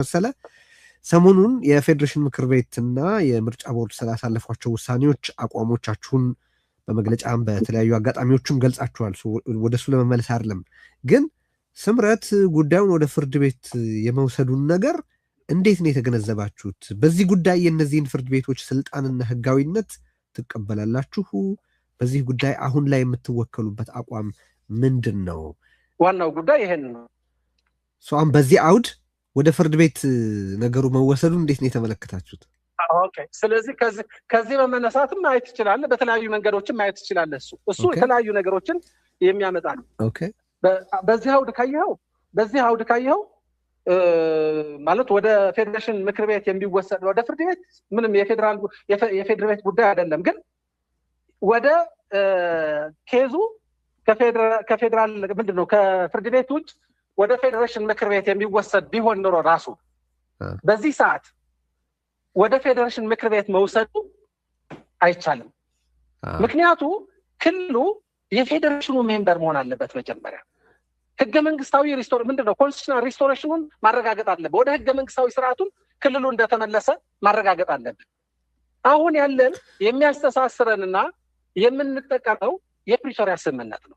መሰለ ሰሞኑን የፌዴሬሽን ምክር ቤትና የምርጫ ቦርድ ስላሳለፏቸው ውሳኔዎች አቋሞቻችሁን በመግለጫም በተለያዩ አጋጣሚዎችም ገልጻችኋል። ወደሱ ለመመለስ አይደለም ግን ስምረት ጉዳዩን ወደ ፍርድ ቤት የመውሰዱን ነገር እንዴት ነው የተገነዘባችሁት? በዚህ ጉዳይ የእነዚህን ፍርድ ቤቶች ስልጣንና ህጋዊነት ትቀበላላችሁ? በዚህ ጉዳይ አሁን ላይ የምትወከሉበት አቋም ምንድን ነው? ዋናው ጉዳይ ይሄን ነው። ሶም በዚህ አውድ ወደ ፍርድ ቤት ነገሩ መወሰዱ እንዴት ነው የተመለከታችሁት? ኦኬ ስለዚህ ከዚህ በመነሳትም ማየት ይችላል፣ በተለያዩ መንገዶችም ማየት ይችላል። እሱ የተለያዩ ነገሮችን የሚያመጣ ነው። ኦኬ በዚህ አውድ ካየኸው ማለት ወደ ፌዴሬሽን ምክር ቤት የሚወሰድ ወደ ፍርድ ቤት ምንም የፌዴራል ቤት ጉዳይ አይደለም። ግን ወደ ኬዙ ከፌዴራል ምንድነው ከፍርድ ቤት ውጭ ወደ ፌዴሬሽን ምክር ቤት የሚወሰድ ቢሆን ኖሮ ራሱ በዚህ ሰዓት ወደ ፌዴሬሽን ምክር ቤት መውሰዱ አይቻልም። ምክንያቱ ክልሉ የፌዴሬሽኑ ሜምበር መሆን አለበት። መጀመሪያ ህገ መንግስታዊ ምንድነው ኮንስቲቱሽናል ሪስቶሬሽኑን ማረጋገጥ አለበት። ወደ ህገ መንግስታዊ ስርዓቱን ክልሉ እንደተመለሰ ማረጋገጥ አለበት። አሁን ያለን የሚያስተሳስረንና የምንጠቀመው የፕሪቶሪያ ስምምነት ነው።